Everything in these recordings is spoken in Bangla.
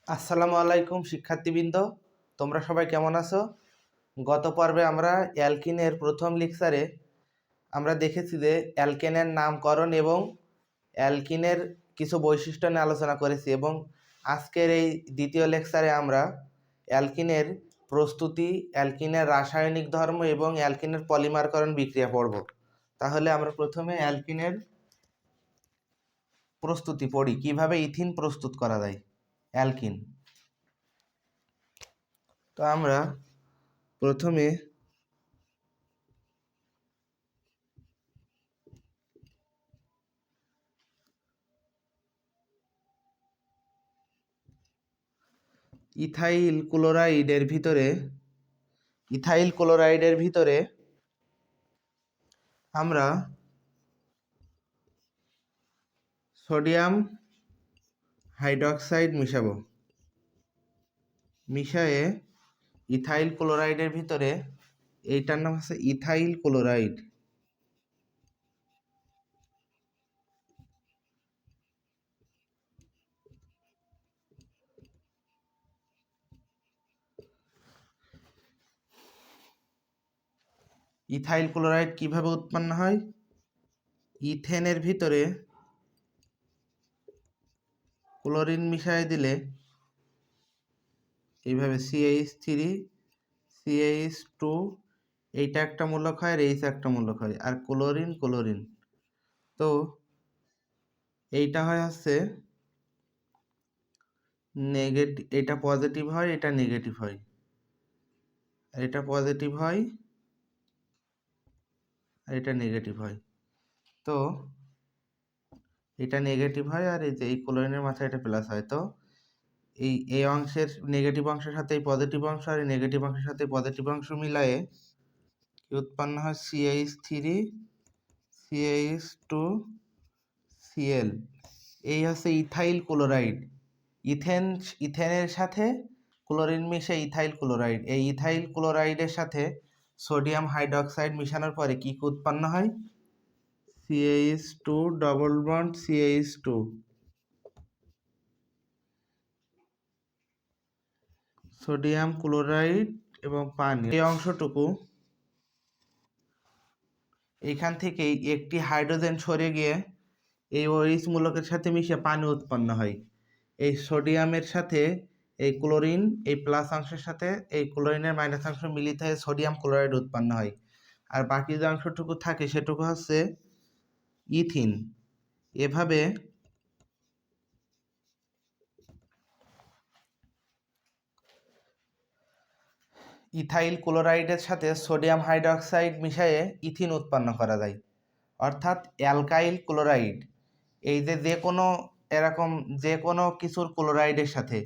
আসসালামু আলাইকুম শিক্ষার্থীবৃন্দ, তোমরা সবাই কেমন আছো? গত পর্বে আমরা অ্যালকিনের প্রথম লেকচারে আমরা দেখেছি যে অ্যালকেনের নামকরণ এবং অ্যালকিনের কিছু বৈশিষ্ট্য নিয়ে আলোচনা করেছি এবং আজকের এই দ্বিতীয় লেকচারে আমরা অ্যালকিনের প্রস্তুতি, অ্যালকিনের রাসায়নিক ধর্ম এবং অ্যালকিনের পলিমারকরণ বিক্রিয়া পড়ব। তাহলে আমরা প্রথমে অ্যালকিনের প্রস্তুতি পড়ি, কিভাবে ইথিন প্রস্তুত করা যায় অ্যালকিন। তো আমরা প্রথমে ইথাইল ক্লোরাইডের ভিতরে আমরা সোডিয়াম হাইড্রক্সাইড মিশায়ে ইথাইল ক্লোরাইডের ভিতরে, এইটার নাম হচ্ছে ইথাইল ক্লোরাইড। ইথাইল ক্লোরাইড কিভাবে উৎপন্ন হয়? ইথেনের ভিতরে ক্লোরিন মিশিয়ে দিলে এইভাবে CH3 CH2, এইটা একটা মূলক হয় আর এইটা একটা মূলক হয়, আর ক্লোরিন। তো এইটা হয় হচ্ছে নেগেটিভ, এটা পজিটিভ হয়, এটা নেগেটিভ হয়, আর এটা পজিটিভ হয় আর এটা নেগেটিভ হয়। তো এটা নেগেটিভ হয় আর এই যে এই ক্লোরিনের মাথায় এটা প্লাস হয়। তো এই অংশের নেগেটিভ অংশের সাথে এই পজিটিভ অংশ আর এই নেগেটিভ অংশের সাথে পজিটিভ অংশ মিলায়ে কি উৎপন্ন হয়? CH3 CH2 Cl। এই হচ্ছে ইথাইল ক্লোরাইড। ইথেনের সাথে ক্লোরিন মিশে ইথাইল ক্লোরাইড। এই ইথাইল ক্লোরাইডের সাথে সোডিয়াম হাইড্রক্সাইড মিশানোর পরে কি উৎপন্ন হয়? CH2 double bond CH2, sodium chloride এবং পানি। এই অংশটুকু এইখান থেকেই একটি হাইড্রোজেন সরে গিয়ে এই OH মূলকের সাথে মিশে পানি উৎপন্ন হয়। এই সোডিয়ামের সাথে এই ক্লোরিন, এই প্লাস অংশের সাথে এই ক্লোরিনের মাইনাস অংশ মিলিত হয়ে সোডিয়াম ক্লোরাইড উৎপন্ন হয়। আর বাকি যে অংশটুকু থাকে সেটুকু হচ্ছে ইথিন। এভাবে ইথাইল ক্লোরাইডের সাথে সোডিয়াম হাইড্রক্সাইড মিশিয়ে ইথিন উৎপন্ন করা যায়, অর্থাৎ অ্যালকাইল ক্লোরাইড। এই যে কোনো এরকম যে কোনো কিছুর ক্লোরাইডের সাথে,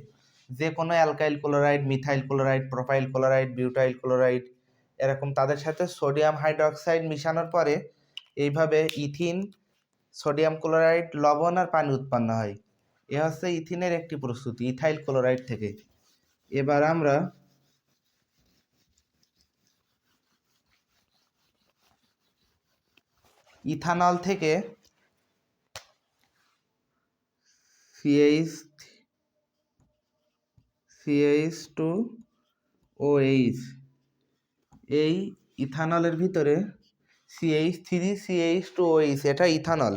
যে কোনো alkyl chloride, methyl chloride, propyl chloride, butyl chloride, এরকম তাদের সাথে সোডিয়াম হাইড্রক্সাইড মিশানোর পরে এইভাবে ইথিন, সোডিয়াম ক্লোরাইড, লবণ আর পানি উৎপন্ন হয়। এ হচ্ছে ইথিনের একটি প্রস্তুতি ইথাইল ক্লোরাইড থেকে। এবার আমরা ইথানল থেকে CH2OH, এই ইথানলের ভিতরে CH3CH2OH, এটা ইথানল।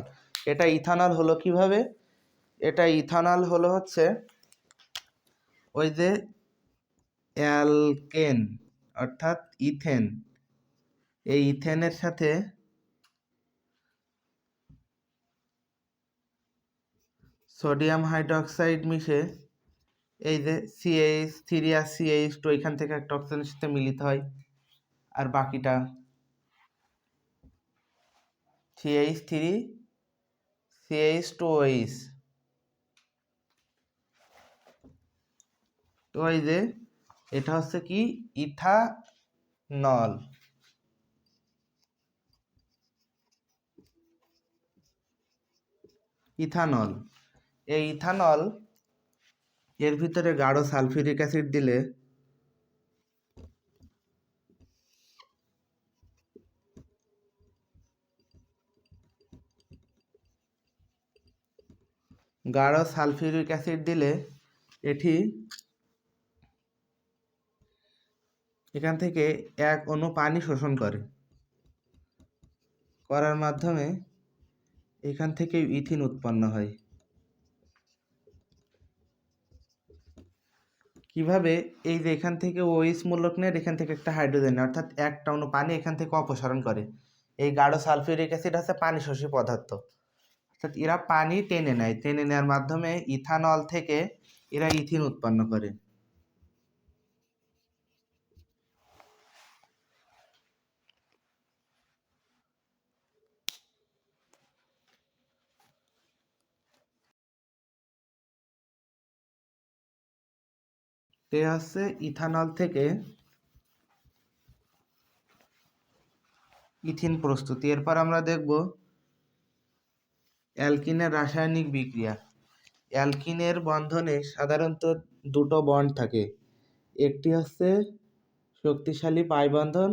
এটা ইথানল হলো কিভাবে? এটা ইথানল হলো হচ্ছে ওই যে অ্যালকেন অর্থাৎ ইথেন, এই ইথেনের সাথে সোডিয়াম হাইড্রক্সাইড মিশে এই যে CH3 আর CH2 এখান থেকে একটা অক্সিজেনের সাথে মিলিত হয়, আর বাকিটা CH3 CH2OH। তো এই যে এটা হচ্ছে কি? ইথানল। এই ইথানল এর ভিতরে গাঢ় সালফিউরিক অ্যাসিড দিলে এটি এখান থেকে এক অণু পানি শোষণ করার মাধ্যমে এখান থেকে ইথিন উৎপন্ন হয়। কিভাবে? এই যে এখান থেকে OH মূলক নেয়, এখান থেকে একটা হাইড্রোজেন, অর্থাৎ একটা অণু পানি এখান থেকে অপসারণ করে। এই গাঢ় সালফিউরিক অ্যাসিড হচ্ছে পানি শোষী পদার্থ, অর্থাৎ এরা পানি টেনে নেয়, টেনে নেওয়ার মাধ্যমে ইথানল থেকে এরা ইথিন উৎপন্ন করে। তে হচ্ছে ইথানল থেকে ইথিন প্রস্তুতি। এরপর আমরা দেখব অ্যালকিনের রাসায়নিক বিক্রিয়া। অ্যালকিনের বন্ধনে সাধারণত দুটো বন্ড থাকে, একটি হচ্ছে শক্তিশালী পাই বন্ধন,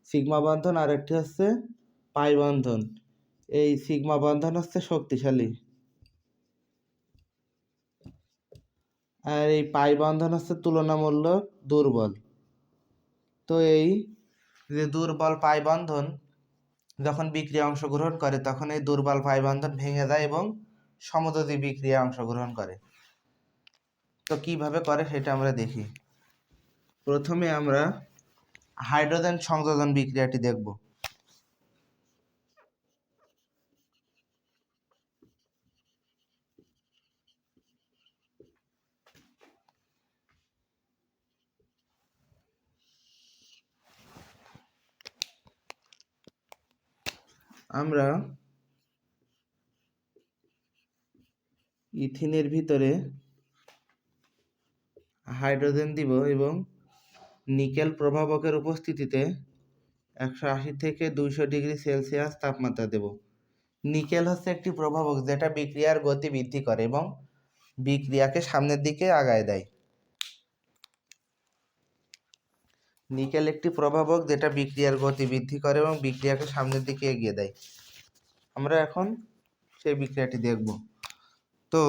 সিগমা বন্ধন, আর একটি হচ্ছে পাই বন্ধন। এই সিগমা বন্ধন হচ্ছে শক্তিশালী, আর এই পাই বন্ধন হচ্ছে তুলনামূলক দুর্বল। তো এই যে দুর্বল পাই বন্ধন যখন বিক্রিয়া অংশগ্রহণ করে, তখন এই দুর্বল পাই বন্ধন ভেঙে যায় এবং সমযোজী বিক্রিয়া অংশগ্রহণ করে। তো কিভাবে করে সেটা আমরা দেখি। প্রথমে আমরা হাইড্রোজেন সংযোজন বিক্রিয়াটি দেখব। আমরা ইথিনের ভিতরে হাইড্রোজেন দিব এবং নিকেল প্রভাবকের উপস্থিতিতে 180 থেকে 200 ডিগ্রি সেলসিয়াস তাপমাত্রা দেব। নিকেল হচ্ছে একটি প্রভাবক যেটা বিক্রিয়ার গতি বৃদ্ধি করে এবং বিক্রিয়াকে সামনের দিকে আগায় দেয়। নিকেল একটি প্রভাবক যেটা বিক্রিয়ার গতি বৃদ্ধি করে এবং বিক্রিয়াকে সামনের দিকে এগিয়ে দেয়। আমরা এখন সেই বিক্রিয়াটি দেখব। তো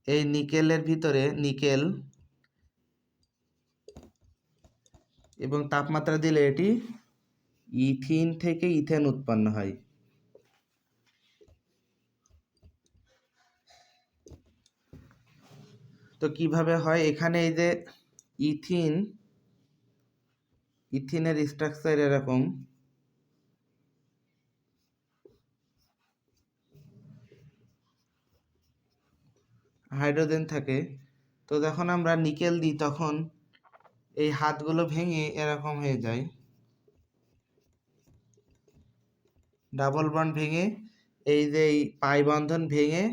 এই নিকেলের ভিতরে নিকেল এবং তাপমাত্রা দিলে এটি ইথিন থেকে ইথেন উৎপন্ন হয়। তো কিভাবে হয়? এখানে এই যে ইথিনের স্ট্রাকচার এরকম, হাইড্রোজেন থাকে। তো যখন আমরা নিকেল দিই তখন এই হাতগুলো ভেঙে এরকম হয়ে যায়, ডাবল বন্ড ভেঙে এই যে এই পাই বন্ধন ভেঙে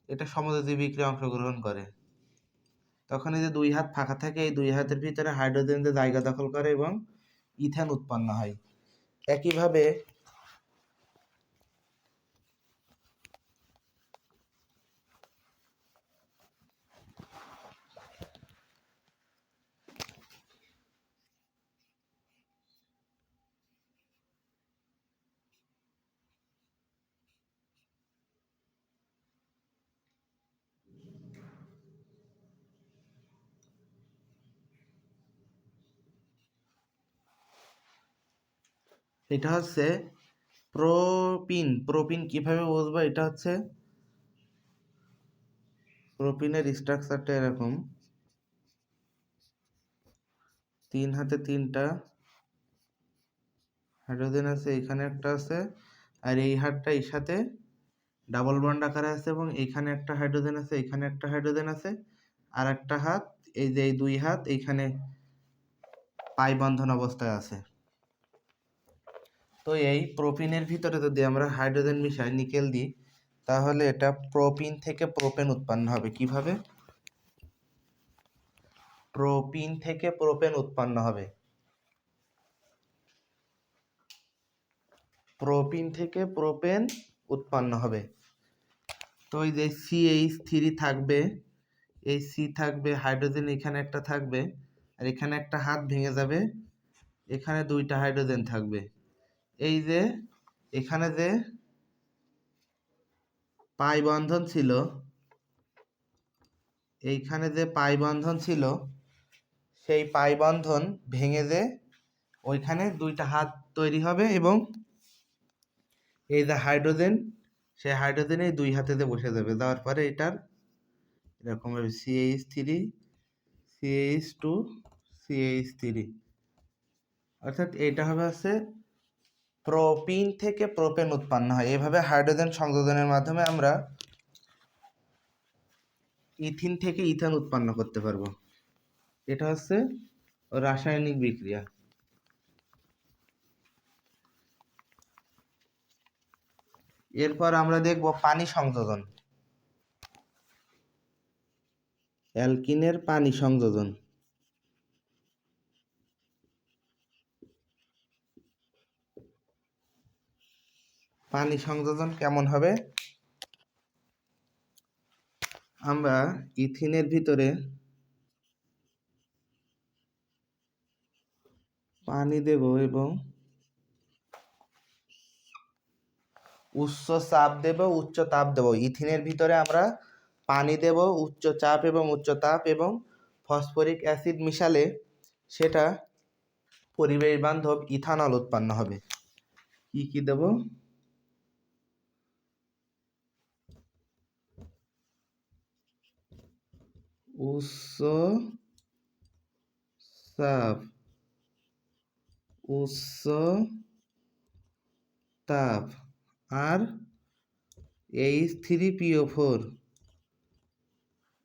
এটা সমযোজী বিক্রিয়া অংশগ্রহণ করে। তখন এই যে দুই হাত ফাঁকা থাকে, এই দুই হাতের ভিতরে হাইড্রোজেন যে জায়গা দখল করে এবং ইথেন উৎপন্ন হয়। একইভাবে এটা হচ্ছে প্রোপিন কিভাবে বুঝবো? এটা হচ্ছে প্রোপিনের স্ট্রাকচারটা এরকম, 3 হাতে 3টা হাইড্রোজেন আছে, এখানে একটা আছে, আর এই হাতটা এর সাথে ডাবল বন্ড আকারে আছে এবং এখানে একটা হাইড্রোজেন আছে, এখানে একটা হাইড্রোজেন আছে, আর একটা হাত এই যে এই দুই হাত এইখানে পাই বন্ধন অবস্থায় আছে। তো এই প্রোপিনের ভিতরে যদি আমরা হাইড্রোজেন মিশাই, নিকেল দিই, তাহলে এটা প্রোপিন থেকে প্রোপেন উৎপন্ন হবে। কিভাবে? প্রোপিন থেকে প্রোপেন উৎপন্ন হবে। প্রোপিন থেকে প্রোপেন উৎপন্ন হবে। তো এই যে CH3 থাকবে, এই C থাকবে, হাইড্রোজেন এখানে একটা থাকবে, আর এখানে একটা হাত ভেঙে যাবে, এখানে 2টা হাইড্রোজেন থাকবে। এই যে এখানে যে পাই বন্ধন ছিল, এইখানে যে পাই বন্ধন ছিল সেই পাই বন্ধন ভেঙে যে ওইখানে দুইটা হাত তৈরি হবে এবং এই যে হাইড্রোজেন সেই হাইড্রোজেন এই দুই হাতেতে বসে যাবে, যাওয়ার পরে এটার এরকম হবে CH3 CH2 CH3, অর্থাৎ এটা হবে হচ্ছে প্রোপিন থেকে প্রোপেন উৎপন্ন হয়। এভাবে হাইড্রোজেন সংযোজনের মাধ্যমে আমরা ইথিন থেকে ইথান উৎপন্ন করতে পারবো। এটা হচ্ছে রাসায়নিক বিক্রিয়া। এরপর আমরা দেখব পানি সংযোজন, অ্যালকিনের পানি সংযোজন। পানি সংযোজন কেমন হবে? আমরা ইথিনের ভিতরে পানি দেব এবং উচ্চ চাপ দেব উচ্চ তাপ দেব। ইথিনের ভিতরে আমরা পানি দেব উচ্চ চাপ এবং উচ্চ তাপ এবং ফসফরিক অ্যাসিড মিশালে সেটা পরিবেশ বান্ধব ইথানল উৎপন্ন হবে। কি কি দেব? উচ্চ চাপ উচ্চ তাপ আর H3PO4,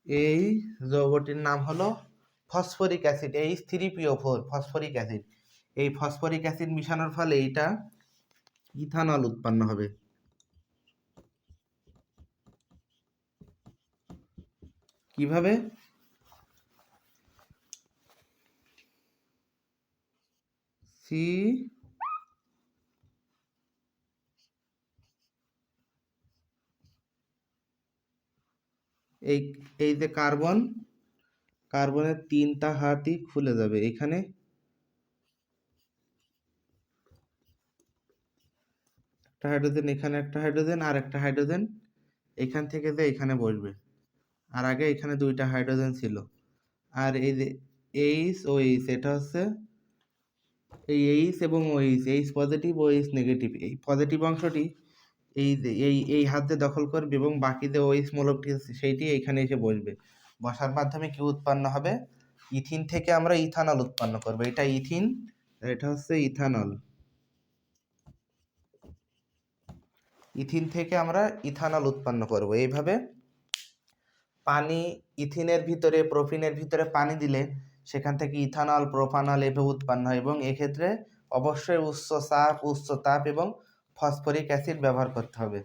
এই যৌগটির নাম হলো phosphoric acid. H3PO4 phosphoric acid. এই ফসফরিক অ্যাসিড মিশানোর ফলে এটা ইথানল উৎপন্ন হবে। কিভাবে? এই এই যে কার্বনের তিনটা হাতই খুলে যাবে। এখানে একটা হাইড্রোজেন, এখানে একটা হাইড্রোজেন আর একটা হাইড্রোজেন এখান থেকে যে এখানে বসবে। আর আগে এখানে দুইটা হাইড্রোজেন ছিল। আর এই যে H এটা হচ্ছে এই H এবং OH, H positive OH negative. এই পজিটিভ অংশটি এই যে এই হাত দিয়ে দখল করবে এবং বাকি যে OH মৌলটি আছে সেইটি এখানে এসে বসবে। বসার মাধ্যমে কি উৎপন্ন হবে? ইথিন থেকে আমরা ইথানল উৎপন্ন করব। এটা ইথিন, এটা হচ্ছে ইথানল। ইথিন থেকে আমরা ইথানল উৎপন্ন করব। এইভাবে পানি ইথিনের ভিতরে প্রোপিনের ভিতরে পানি দিলে সেখান থেকে ইথানল প্রোপানল এভাবে উৎপন্ন হয় এবং এক্ষেত্রে অবশ্যই উচ্চ চাপ উচ্চ তাপ এবং ফসফরিক অ্যাসিড ব্যবহার করতে হবে।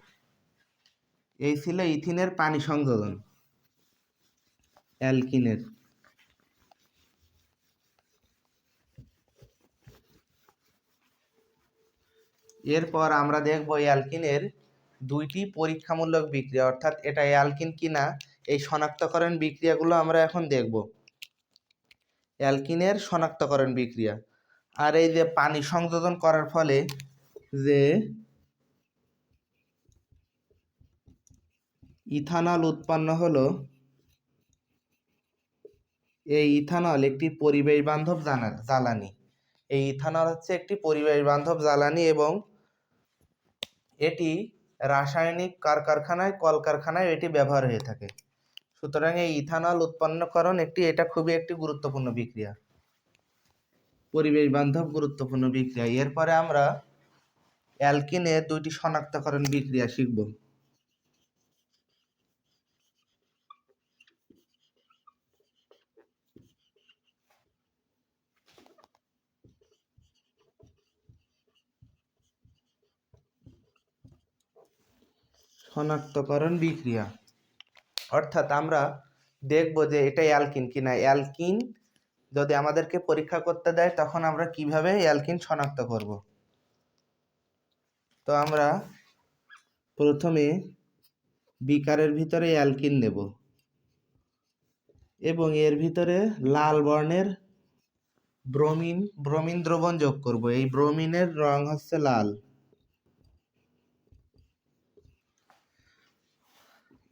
এই ছিল ইথিনের পানি সংযোজন অ্যালকিনের। এরপর আমরা দেখব অ্যালকিনের দুইটি পরীক্ষামূলক বিক্রিয়া, অর্থাৎ এটা অ্যালকিন কিনা এই শনাক্তকরণ বিক্রিয়াগুলো আমরা এখন দেখব। অ্যালকিনের শনাক্তকরণ বিক্রিয়া। আর এই যে পানি সংযোজন করার ফলে যে ইথানল উৎপন্ন হলো, এই ইথানল একটি পরিবেশ বান্ধব জ্বালানি। এই ইথানল হচ্ছে একটি পরিবেশ বান্ধব জ্বালানি এবং এটি রাসায়নিক কারখানায় কলকারখানায় এটি ব্যবহার হয়ে থাকে। সুতরাং এই ইথানল উৎপন্নকরণ এটা খুবই একটি গুরুত্বপূর্ণ বিক্রিয়া, পরিবেশ বান্ধব গুরুত্বপূর্ণ বিক্রিয়া। এরপরে আমরা অ্যালকিনের দুইটি শনাক্তকরণ বিক্রিয়া শিখব। শনাক্তকরণ বিক্রিয়া অর্থাৎ আমরা দেখব যে এটা অ্যালকিন কিনা। অ্যালকিন যদি আমাদেরকে পরীক্ষা করতে দেয় তখন আমরা কিভাবে অ্যালকিন শনাক্ত করব। তো আমরা প্রথমে বিকারের ভিতরে অ্যালকিন নেব এবং এর ভিতরে লাল বর্ণের ব্রোমিন দ্রবণ যোগ করব। এই ব্রোমিনের রং হচ্ছে লাল।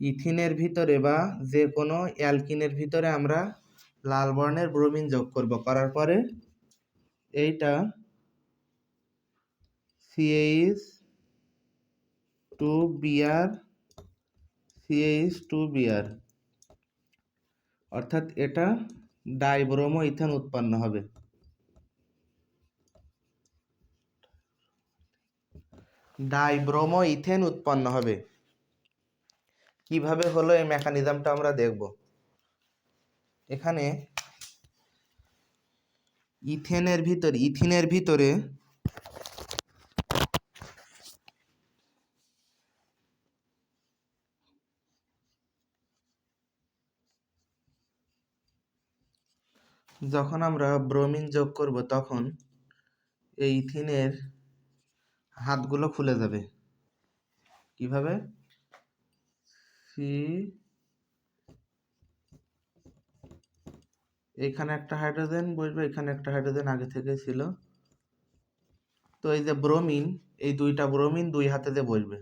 ইথিনের ভিতরে বা যে কোনো অ্যালকিনের ভিতরে আমরা লাল বর্ণের ব্রোমিন যোগ করব, করার পরে এইটা CH2Br CH2Br, অর্থাৎ এটা ডাইব্রোমো ইথেন উৎপন্ন হবে। ডাইব্রোমো ইথেন উৎপন্ন হবে। কিভাবে হলো এই মেকানিজমটা আমরা দেখব। এখানে ইথিনের ভিতরে যখন আমরা ব্রোমিন যোগ করব তখন এই ইথিনের হাতগুলো খুলে যাবে। কিভাবে? এখানে একটা হাইড্রোজেন বসবে, এখানে একটা হাইড্রোজেন আগে থেকে ছিল, তো এই যে ব্রোমিন, এই দুইটা ব্রোমিন দুই হাতেতে বসবে।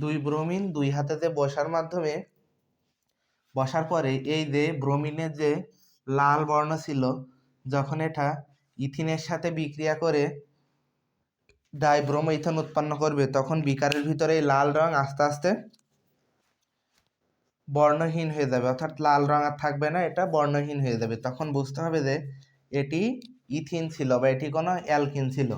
দুই ব্রোমিন দুই হাতেতে বসার পরে এই যে ব্রোমিনের যে লাল বর্ণ ছিল, যখন এটা ইথিনের সাথে বিক্রিয়া করে ডাইব্রোমো ইথেন উৎপন্ন করবে, তখন বিকারের ভিতরে এই লাল রং আস্তে আস্তে বর্ণহীন হয়ে যাবে, অর্থাৎ লাল রং আর থাকবে না, এটা বর্ণহীন হয়ে যাবে। তখন বুঝতে হবে যে এটি ইথিন ছিল বা এটি কোনো অ্যালকিন ছিল।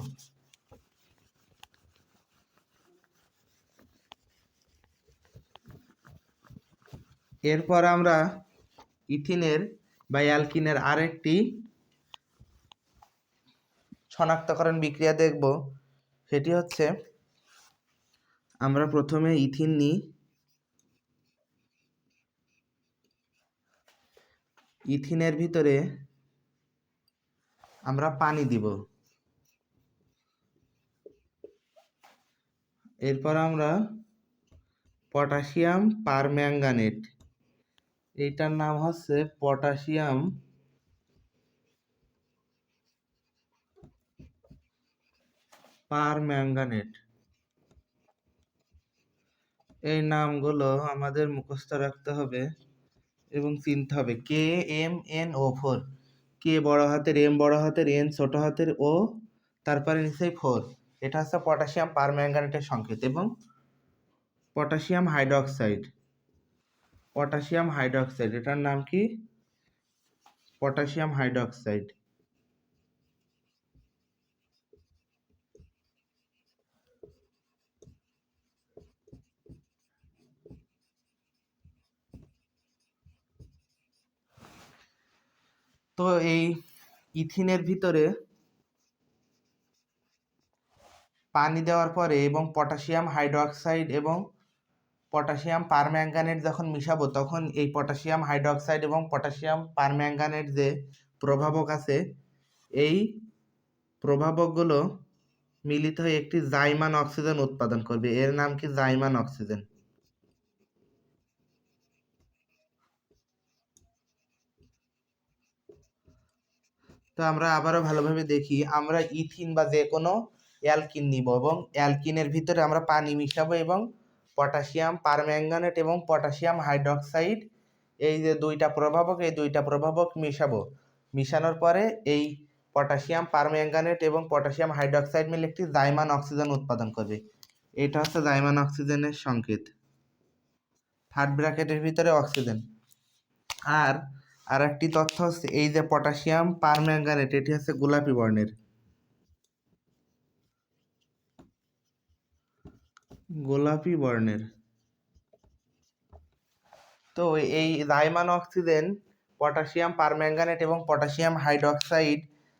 এরপর আমরা ইথিনের বা অ্যালকিনের আরেকটি শনাক্তকরণ বিক্রিয়া দেখব। সেটি হচ্ছে, আমরা প্রথমে ইথিন নিই, ইথিনের ভিতরে আমরা পানি দিব, এরপর আমরা পটাশিয়াম পারম্যাঙ্গানেট, এইটার নাম হচ্ছে পটাশিয়াম পারম্যাঙ্গানেট। এই নামগুলো আমাদের মুখস্থ রাখতে হবে এবং চিনতে হবে। KMnO4, কে বড় হাতের, এম বড় হাতের, এন ছোট হাতের, ও তারপরে নিচেই 4, এটা হচ্ছে পটাশিয়াম পারম্যাঙ্গানেটের সংকেত। এবং পটাশিয়াম হাইড্রক্সাইড, এটার নাম কি? Potassium hydroxide. তো এই ইথিনের ভিতরে পানি দেওয়ার পরে এবং পটাশিয়াম হাইড্রক্সাইড এবং পটাশিয়াম পারম্যাঙ্গানেট যখন মিশাবো, তখন এই পটাশিয়াম হাইড্রক্সাইড এবং পটাশিয়াম পারম্যাঙ্গানেট যে প্রভাবক আছে, এই প্রভাবকগুলো মিলিত হয়ে একটি জাইমান অক্সিজেন উৎপাদন করবে। এর নাম কি? জাইমান অক্সিজেন। তো আমরা আবারও ভালোভাবে দেখি। আমরা ইথিন বা যে কোনো অ্যালকিন নিব এবং অ্যালকিনের ভিতরে আমরা পানি মিশাবো এবং পটাশিয়াম পারম্যাঙ্গানেট এবং পটাশিয়াম হাইড্রক্সাইড, এই যে দুইটা প্রভাবক, এই দুইটা প্রভাবক মিশাবো। মিশানোর পরে এই পটাশিয়াম পারম্যাঙ্গানেট এবং পটাশিয়াম হাইড্রক্সাইড মিলে একটি জাইমান অক্সিজেন উৎপাদন করবে। এটা হচ্ছে জাইমান অক্সিজেনের সংকেত। থার্ড ব্র্যাকেটের ভিতরে অক্সিজেন। আর আরেকটি তথ্য হচ্ছে, এই যে পটাশিয়াম পারম্যাঙ্গানেট, এটি হচ্ছে গোলাপি বর্ণের। তো এই জাইমান অক্সিজেন, পটাশিয়াম পারম্যাঙ্গানেট এবং পটাশিয়াম হাইড্রক্সাইড,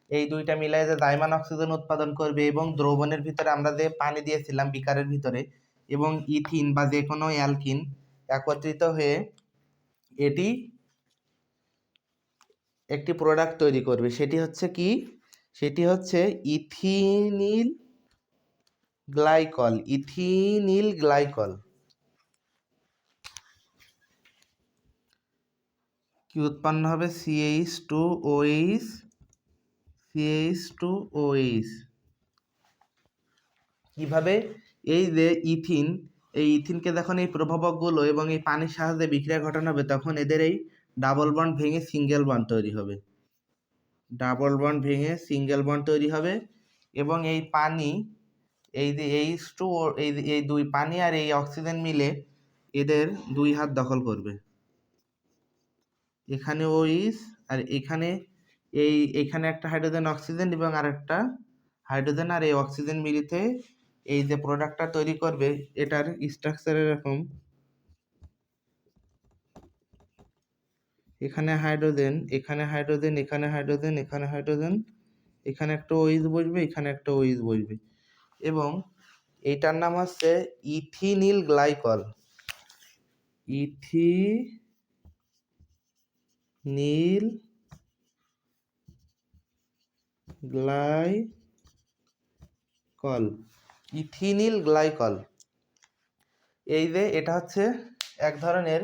এই দুইটা মিলাই যে জাইমান অক্সিজেন উৎপাদন করবে এবং দ্রবণের ভিতরে আমরা যে পানি দিয়েছিলাম বিকারের ভিতরে এবং ইথিন বা যে কোনো অ্যালকিন একত্রিত হয়ে এটি একটি প্রোডাক্ট তৈরি করবে। সেটি হচ্ছে কি? সেটি হচ্ছে ইথিনিল গ্লাইকল। কি উৎপন্ন হবে? CH2OH, CH2OH। কিভাবে? এই যে ইথিন, এই ইথিনকে যখন এই প্রভাবকগুলো এবং এই পানির সাহায্যে বিক্রিয়া ঘটানো হবে, তখন এদের এই ডাবল বন্ড ভেঙে সিঙ্গেল বন্ড তৈরি হবে। ডাবল বন্ড ভেঙে সিঙ্গেল বন্ড তৈরি হবে এবং এই পানি, এই যে H2, এই দুই পানি আর এই অক্সিজেন মিলে এদের দুই হাত দখল করবে। এখানে OH আর এখানে এইখানে একটা হাইড্রোজেন অক্সিজেন এবং আরেকটা হাইড্রোজেন আর এই অক্সিজেন মিলিতে এই যে প্রোডাক্টটা তৈরি করবে, এটার স্ট্রাকচার এরকম। এখানে হাইড্রোজেন, এখানে হাইড্রোজেন, এখানে হাইড্রোজেন, এখানে হাইড্রোজেন, এখানে একটা OH বসবে, এখানে একটা OH বসবে এবং এইটার নাম হচ্ছে ইথিনিল গ্লাইকল। ইথিনিল glycol, ইথিনিল glycol. এই যে এটা হচ্ছে এক ধরনের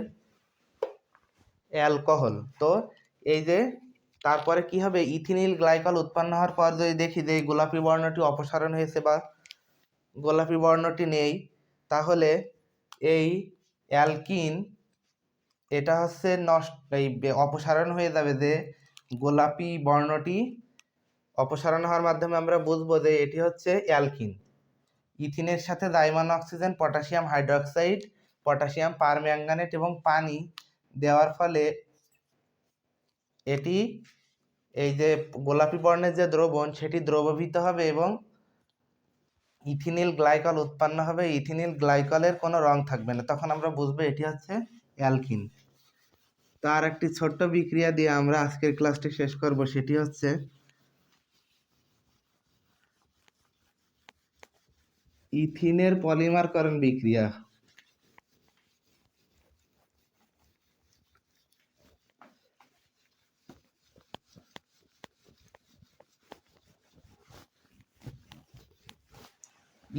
অ্যালকোহল। তো এই যে তারপরে কি হবে? ইথিনিল গ্লাইকল উৎপন্ন হওয়ার পর যদি দেখি যে এই গোলাপি বর্ণটি অপসারণ হয়েছে বা গোলাপি বর্ণটি নেই, তাহলে এই অ্যালকিন, এটা হচ্ছে এই অপসারণ হয়ে যাবে। যে গোলাপি বর্ণটি অপসারণ হওয়ার মাধ্যমে আমরা বুঝবো যে এটি হচ্ছে অ্যালকিন। ইথিনের সাথে জাইমান oxygen, potassium hydroxide, potassium permanganate এবং পানি দেওয়ার ফলে এটি, এই যে গোলাপি বর্ণের যে দ্রবণ, সেটি দ্রবীভূত হবে এবং ইথিনিল গ্লাইকল উৎপন্ন হবে। ইথিনিল গ্লাইকলের কোনো রং থাকবে না, তখন আমরা বুঝবো এটি হচ্ছে অ্যালকিন। তার একটি ছোট্ট বিক্রিয়া দিয়ে আমরা আজকের ক্লাসটি শেষ করব, সেটি হচ্ছে ইথিনের পলিমারকরণ বিক্রিয়া।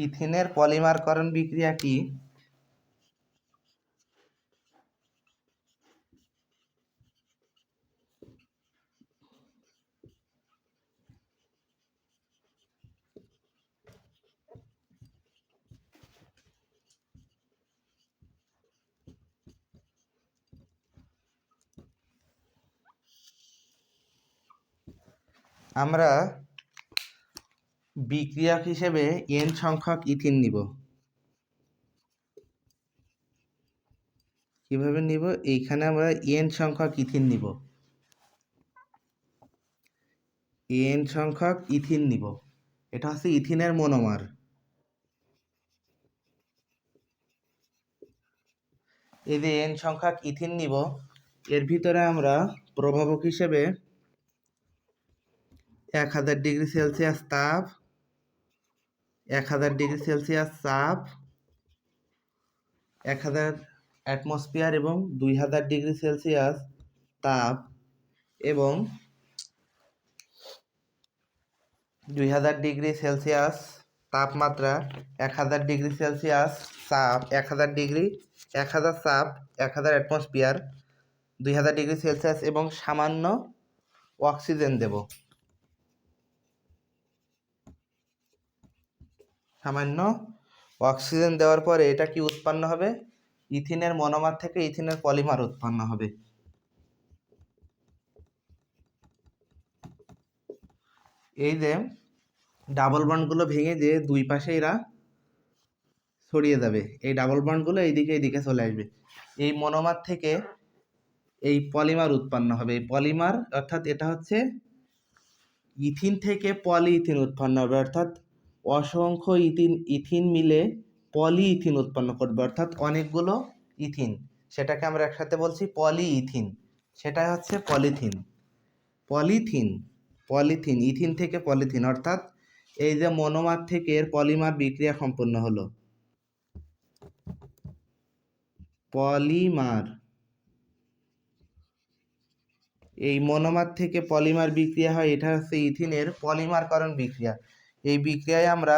ইথিনের পলিমারকরণ বিক্রিয়া কি? আমরা বিক্রিয়ক হিসেবে n সংখ্যক ইথিন নিব। কিভাবে নিব? এইখানে আমরা n সংখ্যক ইথিন নিব, n সংখ্যক ইথিন নিব। এটা হচ্ছে ইথিনের মনোমার। এই যে n সংখ্যক ইথিন নিব, এর ভিতরে আমরা প্রভাবক হিসেবে 1000 ডিগ্রি সেলসিয়াস তাপ, 1000 ডিগ্রি সেলসিয়াস চাপ, 1000 অ্যাটমসফিয়ার এবং 2000 ডিগ্রি সেলসিয়াস তাপ এবং 2000 ডিগ্রি সেলসিয়াস তাপমাত্রা, 1000 ডিগ্রি সেলসিয়াস চাপ, 1000 ডিগ্রি, 1000 চাপ, 1000 অ্যাটমসফিয়ার, 2000 ডিগ্রি সেলসিয়াস এবং সামান্য অক্সিজেন দেব। সামান্য অক্সিজেন দেওয়ার পরে এটা কি উৎপন্ন হবে? ইথিনের মনোমার থেকে ইথিনের পলিমার উৎপন্ন হবে। এই যে ডাবল বন্ডগুলো ভেঙে যে দুই পাশে এরা ছড়িয়ে যাবে, এই ডাবল বন্ডগুলো এইদিকে চলে আসবে। এই মনোমার থেকে এই পলিমার উৎপন্ন হবে। এই পলিমার অর্থাৎ এটা হচ্ছে ইথিন থেকে পলি ইথিন উৎপন্ন হবে, অর্থাৎ অসংখ্য ইথিন মিলে পলি ইথিন উৎপন্ন করবে, অর্থাৎ অনেকগুলো ইথিন। সেটাকে আমরা একসাথে বলছি পলি ইথিন। সেটাই হচ্ছে পলিথিন। পলিথিন, পলিথিন, ইথিন থেকে পলিথিন, অর্থাৎ এই যে মনোমার থেকে এর পলিমার বিক্রিয়া সম্পন্ন হলো। পলিমার, এই মনোমার থেকে পলিমার বিক্রিয়া হয়, এটা হচ্ছে ইথিনের পলিমারকরণ বিক্রিয়া। এই বিক্রিয়ায় আমরা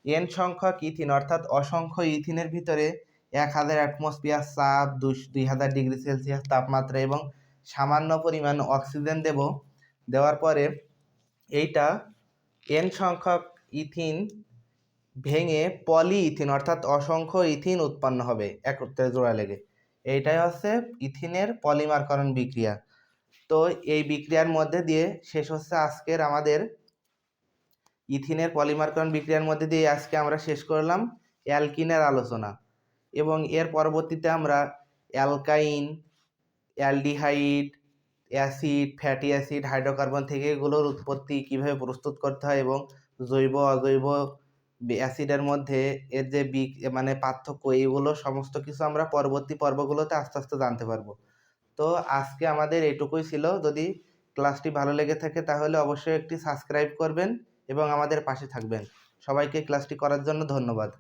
n সংখ্যক ইথিন অর্থাৎ অসংখ্য ইথিনের ভিতরে 1000 অ্যাটমসফিয়ার চাপ, 2000 ডিগ্রি সেলসিয়াস তাপমাত্রা এবং সামান্য পরিমাণ অক্সিজেন দেব। দেওয়ার পরে এইটা এন সংখ্যক ইথিন ভেঙে পলিইথিন অর্থাৎ অসংখ্য ইথিন উৎপন্ন হবে একত্রে জোড়া লেগে। এইটাই হচ্ছে ইথিনের পলিমারকরণ বিক্রিয়া। তো এই বিক্রিয়ার মধ্যে দিয়ে শেষ হচ্ছে আজকের আমাদের ইথিনের পলিমারকরণ বিক্রিয়ার মধ্যে দিয়ে আজকে আমরা শেষ করলাম অ্যালকিনের আলোচনা, এবং এর পরবর্তীতে আমরা অ্যালকাইন, aldehyde, acid, fatty acid, hydrocarbon থেকে এগুলোর উৎপত্তি কীভাবে প্রস্তুত করতে হয় এবং জৈব অজৈব অ্যাসিডের মধ্যে এর যে মানে পার্থক্য, এইগুলো সমস্ত কিছু আমরা পরবর্তী পর্বগুলোতে আস্তে আস্তে জানতে পারবো। তো আজকে আমাদের এটুকুই ছিল। যদি ক্লাসটি ভালো লেগে থাকে তাহলে অবশ্যই একটি সাবস্ক্রাইব করবেন এবং আমাদের পাশে থাকবেন। সবাইকে ক্লাসটি করার জন্য ধন্যবাদ।